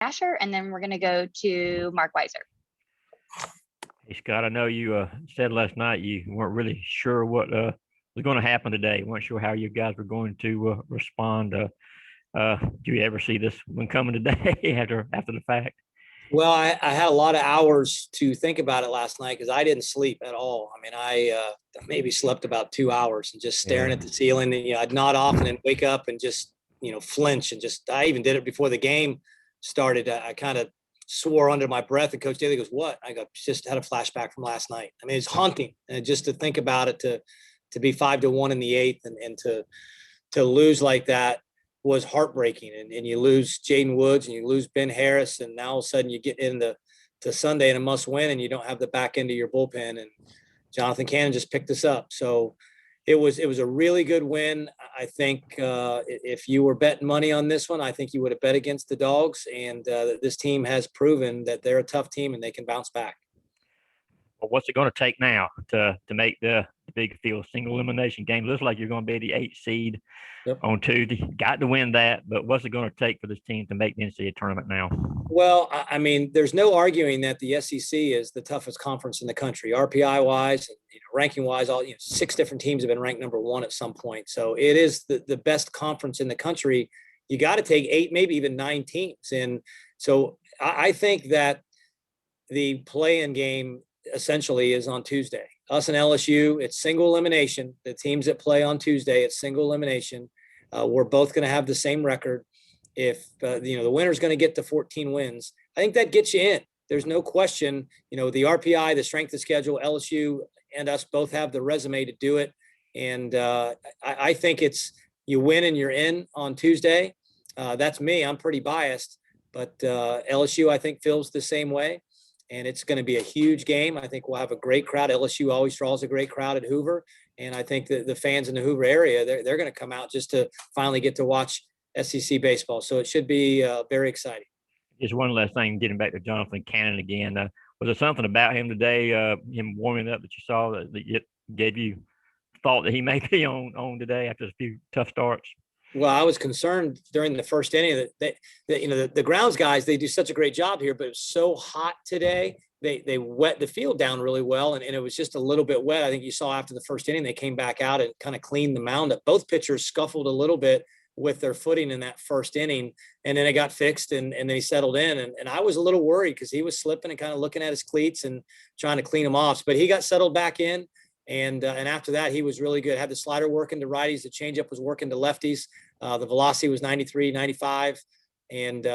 Asher, and then we're going to go to Mark Weiser. Hey, Scott, I know you said last night you weren't really sure what was going to happen today. You weren't sure how you guys were going to respond. Do you ever see this one coming today after the fact? Well, I had a lot of hours to think about it last night because I didn't sleep at all. I mean, I maybe slept about 2 hours and just staring at the ceiling. And, I'd nod off and then wake up and just, flinch and I even did it before the game started. I kind of swore under my breath, and Coach Daly goes, "What?" I go, "Just had a flashback from last night." I mean, it's haunting, and just to think about it, to be 5-1 in the eighth, and to lose like that was heartbreaking. And you lose Jaden Woods and you lose Ben Harris, and now all of a sudden you get into Sunday and a must win, and you don't have the back end of your bullpen. And Jonathan Cannon just picked us up, so it was a really good win. I think if you were betting money on this one, I think you would have bet against the Dogs. And this team has proven that they're a tough team and they can bounce back. Well, what's it going to take now to make the big field single elimination game? Looks like you're going to be the 8th seed on Tuesday. Got to win that, but what's it going to take for this team to make the NCAA tournament now? Well, I mean, there's no arguing that the SEC is the toughest conference in the country, RPI wise, and ranking wise. All 6 different teams have been ranked number 1 at some point, so it is the best conference in the country. You got to take 8, maybe even 9 teams, and so I think that the play-in game essentially is on Tuesday. Us and LSU, it's single elimination. The teams that play on Tuesday, it's single elimination. We're both going to have the same record. If the winner's going to get to 14 wins, I think that gets you in. There's no question. The RPI, the strength of schedule, LSU and us both have the resume to do it. And I think it's you win and you're in on Tuesday. That's me. I'm pretty biased, but LSU I think feels the same way. And it's going to be a huge game. I think we'll have a great crowd. LSU always draws a great crowd at Hoover. And I think that the fans in the Hoover area, they're going to come out just to finally get to watch SEC baseball. So it should be very exciting. Just one last thing, getting back to Jonathan Cannon again. Was there something about him today, him warming up, that you saw that gave you thought that he may be on today after a few tough starts? Well, I was concerned during the first inning that the grounds guys, they do such a great job here, but it was so hot today. They wet the field down really well, and it was just a little bit wet. I think you saw after the first inning, they came back out and kind of cleaned the mound up. Both pitchers scuffled a little bit with their footing in that first inning, and then it got fixed, and then he settled in. And I was a little worried because he was slipping and kind of looking at his cleats and trying to clean them off, but he got settled back in. And after that, he was really good. Had the slider working to righties. The changeup was working to lefties. The velocity was 93, 95. And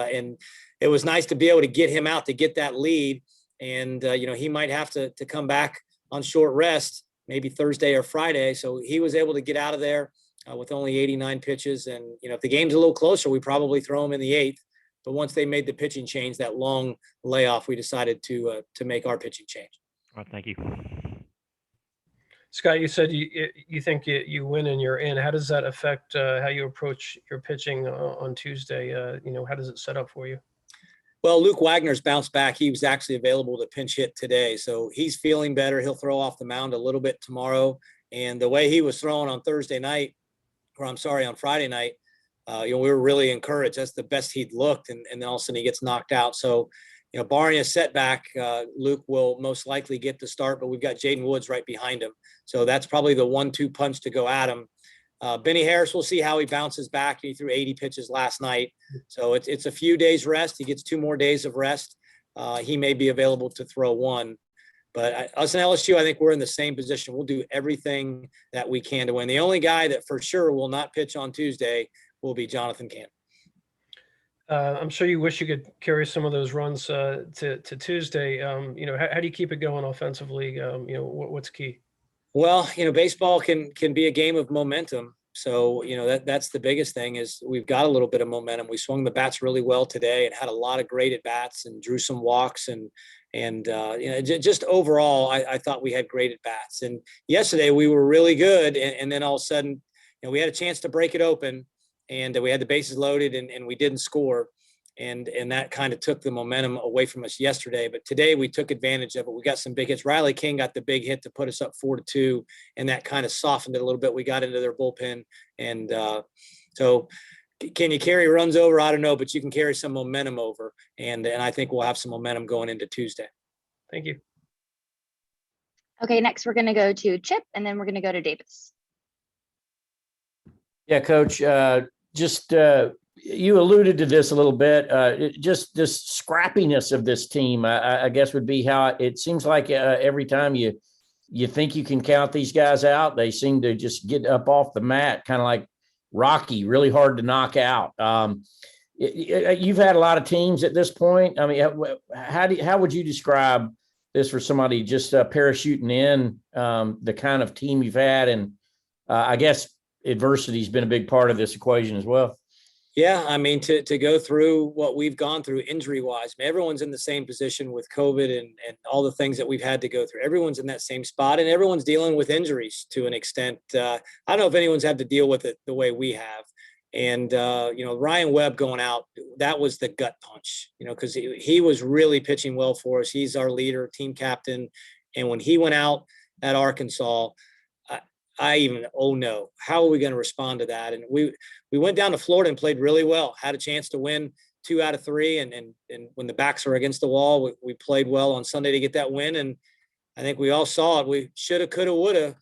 it was nice to be able to get him out to get that lead. And, he might have to come back on short rest, maybe Thursday or Friday. So he was able to get out of there with only 89 pitches. And, if the game's a little closer, we probably throw him in the 8th. But once they made the pitching change, that long layoff, we decided to make our pitching change. All right, thank you. Scott, you said you think you win and you're in. How does that affect how you approach your pitching on Tuesday? How does it set up for you? Well, Luke Wagner's bounced back. He was actually available to pinch hit today, so he's feeling better. He'll throw off the mound a little bit tomorrow. And the way he was throwing on Friday night, we were really encouraged. That's the best he'd looked, and then all of a sudden he gets knocked out. So, barring a setback, Luke will most likely get the start, but we've got Jaden Woods right behind him. So that's probably the 1-2 punch to go at him. Benny Harris, we'll see how he bounces back. He threw 80 pitches last night. So it's a few days rest. He gets 2 more days of rest. He may be available to throw 1. But us and LSU, I think we're in the same position. We'll do everything that we can to win. The only guy that for sure will not pitch on Tuesday will be Jonathan Cannon. I'm sure you wish you could carry some of those runs to Tuesday. How do you keep it going offensively? What's key? Well, baseball can be a game of momentum. So, that's the biggest thing is we've got a little bit of momentum. We swung the bats really well today and had a lot of great at bats and drew some walks and just overall, I thought we had great at bats. And yesterday we were really good. And then all of a sudden, we had a chance to break it open. And we had the bases loaded and we didn't score. And that kind of took the momentum away from us yesterday. But today we took advantage of it. We got some big hits. Riley King got the big hit to put us up 4-2. And that kind of softened it a little bit. We got into their bullpen. And so Can you carry runs over? I don't know, but you can carry some momentum over. And I think we'll have some momentum going into Tuesday. Thank you. Okay, next we're going to go to Chip, and then we're going to go to Davis. Yeah, Coach, you alluded to this a little bit. Just this scrappiness of this team, I guess, would be how it seems like every time you think you can count these guys out, they seem to just get up off the mat, kind of like Rocky, really hard to knock out. You've had a lot of teams at this point. I mean, how would you describe this for somebody just parachuting in, the kind of team you've had? And I guess adversity has been a big part of this equation as well. Yeah, I mean, to go through what we've gone through injury-wise, I mean, everyone's in the same position with COVID and all the things that we've had to go through. Everyone's in that same spot, and everyone's dealing with injuries to an extent. I don't know if anyone's had to deal with it the way we have. And, Ryan Webb going out, that was the gut punch, because he was really pitching well for us. He's our leader, team captain. And when he went out at Arkansas, oh no, how are we going to respond to that? And we went down to Florida and played really well, had a chance to win 2 out of 3. And when the backs were against the wall, we played well on Sunday to get that win. And I think we all saw it. We shoulda, coulda, woulda,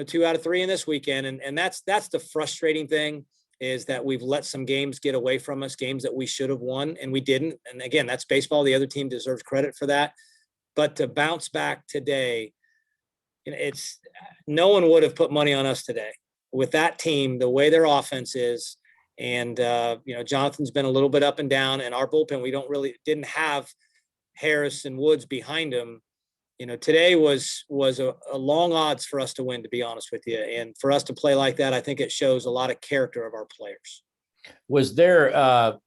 2 out of 3 in this weekend. And that's the frustrating thing, is that we've let some games get away from us, games that we should have won and we didn't. And again, that's baseball. The other team deserves credit for that. But to bounce back today, no one would have put money on us today with that team, the way their offense is. And, Jonathan's been a little bit up and down, and our bullpen, we didn't have Harris and Woods behind him. Today was a long odds for us to win, to be honest with you. And for us to play like that, I think it shows a lot of character of our players. Was there a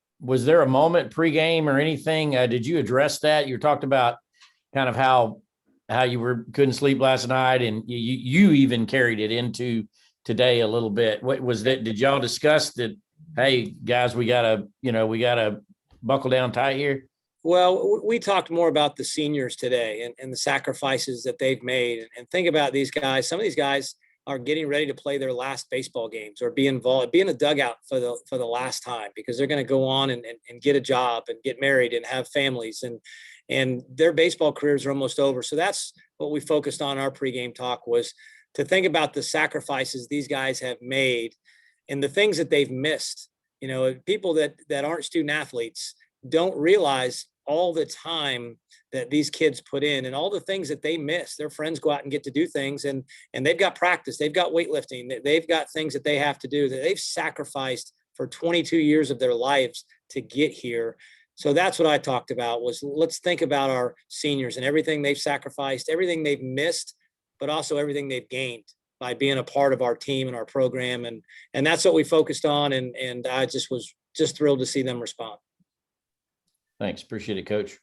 moment pregame or anything? Did you address that? You talked about kind of how you couldn't sleep last night, and you even carried it into today a little bit. What was that? Did y'all discuss that? Hey guys, we gotta buckle down tight here. Well, we talked more about the seniors today and the sacrifices that they've made, and think about these guys. Some of these guys are getting ready to play their last baseball games or be in a dugout for the last time, because they're going to go on and get a job and get married and have families, and their baseball careers are almost over. So that's what we focused on in our pregame talk, was to think about the sacrifices these guys have made and the things that they've missed. People that aren't student athletes don't realize all the time that these kids put in and all the things that they miss. Their friends go out and get to do things, and they've got practice, they've got weightlifting, they've got things that they have to do, that they've sacrificed for 22 years of their lives to get here. So that's what I talked about, was let's think about our seniors and everything they've sacrificed, everything they've missed, but also everything they've gained by being a part of our team and our program. And that's what we focused on. And I was thrilled to see them respond. Thanks. Appreciate it, Coach.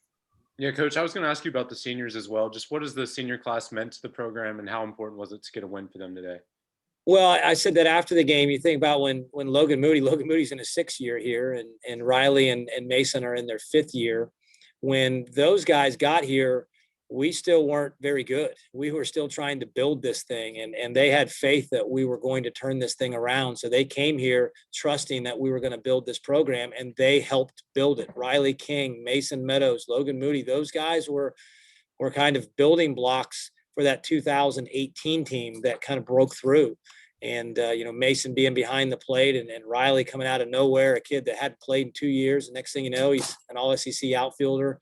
Yeah, Coach, I was going to ask you about the seniors as well. Just what has the senior class meant to the program, and how important was it to get a win for them today? Well, I said that after the game. You think about when Logan Moody's in his 6th year here, and Riley and Mason are in their 5th year. When those guys got here, we still weren't very good. We were still trying to build this thing, and they had faith that we were going to turn this thing around. So they came here trusting that we were going to build this program, and they helped build it. Riley King, Mason Meadows, Logan Moody, those guys were kind of building blocks for that 2018 team that kind of broke through. And, Mason being behind the plate and Riley coming out of nowhere, a kid that hadn't played in 2 years. And next thing you know, he's an all-SEC outfielder.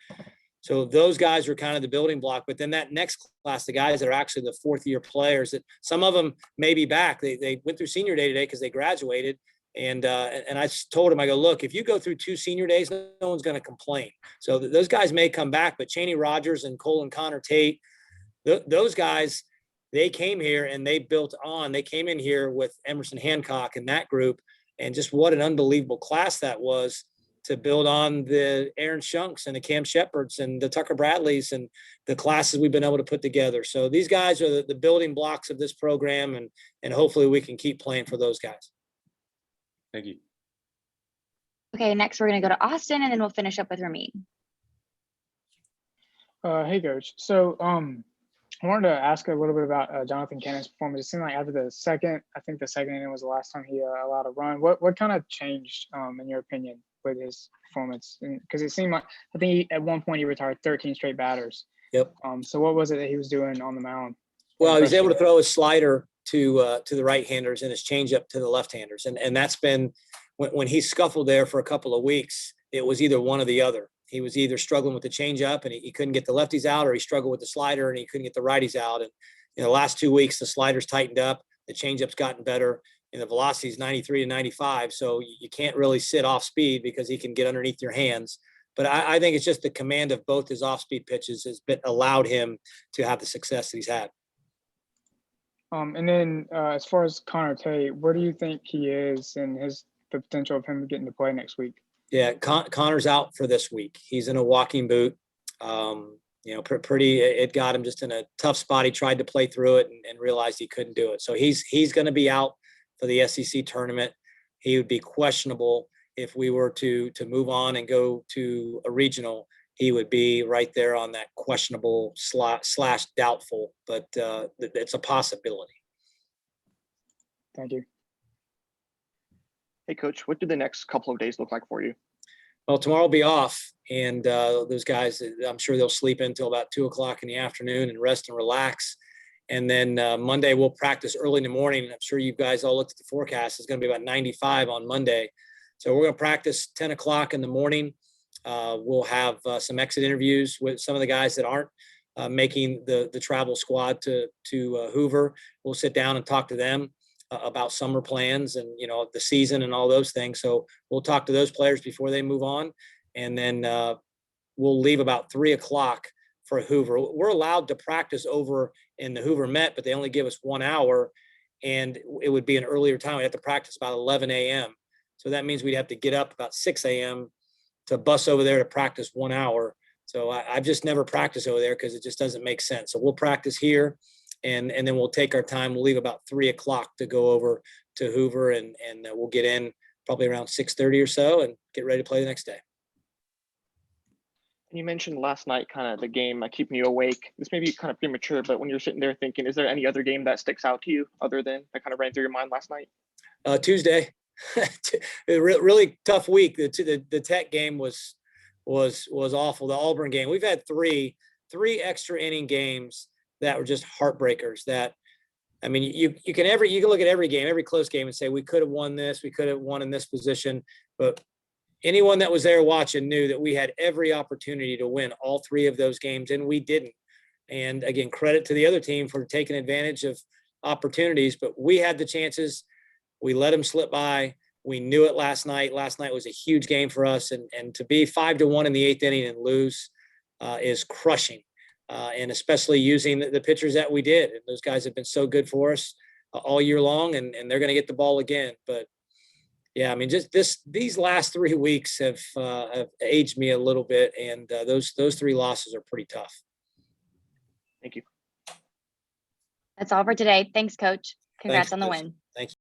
So those guys were kind of the building block. But then that next class, the guys that are actually the 4th-year players, that some of them may be back. They went through senior day today because they graduated. And I told him, I go, look, if you go through 2 senior days, no one's going to complain. So those guys may come back, but Chaney Rogers and Colin Connor Tate, those guys, they came here and they built on. They came in here with Emerson Hancock and that group, and just what an unbelievable class that was, to build on the Aaron Shunks and the Cam Shepherds and the Tucker Bradleys and the classes we've been able to put together. So these guys are the building blocks of this program, and hopefully we can keep playing for those guys. Thank you. Okay, next we're going to go to Austin, and then we'll finish up with Ramin. Hey, Coach. So I wanted to ask a little bit about Jonathan Cannon's performance. It seemed like after the second inning was the last time he allowed a run. What kind of changed, in your opinion, with his performance? Because it seemed like I think at one point he retired 13 straight batters. Yep. So what was it that he was doing on the mound? Well, he was able to throw his slider to the right-handers and his changeup to the left-handers, and that's been when he scuffled there for a couple of weeks. It was either one or the other. He was either struggling with the changeup and he couldn't get the lefties out, or he struggled with the slider and he couldn't get the righties out. And the last 2 weeks, the slider's tightened up, the changeup's gotten better, and the velocity is 93 to 95. So you can't really sit off speed because he can get underneath your hands. But I think it's just the command of both his off-speed pitches has allowed him to have the success that he's had. And then as far as Connor Tate, where do you think he is and the potential of him getting to play next week? Yeah, Connor's out for this week. He's in a walking boot. It got him just in a tough spot. He tried to play through it and realized he couldn't do it. So he's going to be out for the SEC tournament. He would be questionable if we were to move on and go to a regional. He would be right there on that questionable / doubtful, but it's a possibility. Thank you. Hey, Coach, what do the next couple of days look like for you? Well, tomorrow will be off, and those guys, I'm sure they'll sleep until about 2:00 in the afternoon and rest and relax. And then Monday we'll practice early in the morning. I'm sure you guys all looked at the forecast. It's going to be about 95 on Monday. So we're going to practice 10:00 in the morning. We'll have some exit interviews with some of the guys that aren't making the travel squad to Hoover. We'll sit down and talk to them about summer plans and, the season and all those things. So we'll talk to those players before they move on. And then we'll leave about 3:00 for Hoover. We're allowed to practice over in the Hoover Met, but they only give us 1 hour, and it would be an earlier time. We'd have to practice about 11 a.m. So that means we'd have to get up about 6 a.m. to bus over there to practice 1 hour. So I've just never practiced over there because it just doesn't make sense. So we'll practice here. And then we'll take our time. We'll leave about 3:00 to go over to Hoover, and we'll get in probably around 6:30 or so and get ready to play the next day. And you mentioned last night kind of the game keeping you awake. This may be kind of premature, but when you're sitting there thinking, is there any other game that sticks out to you other than that kind of ran through your mind last night? Tuesday, a really tough week. The Tech game was awful. The Auburn game. We've had three extra inning games that were just heartbreakers. You can look at every game, every close game, and say we could have won this, we could have won in this position, but anyone that was there watching knew that we had every opportunity to win all three of those games, and we didn't. And again, credit to the other team for taking advantage of opportunities, but we had the chances. We let them slip by. We knew it last night. Last night was a huge game for us, and to be 5-1 in the 8th inning and lose is crushing. And especially using the pitchers that we did. And those guys have been so good for us all year long, and they're going to get the ball again. But yeah, these last 3 weeks have aged me a little bit, and those 3 losses are pretty tough. Thank you. That's all for today. Thanks, Coach. Congrats on the Chris. win. Thank you.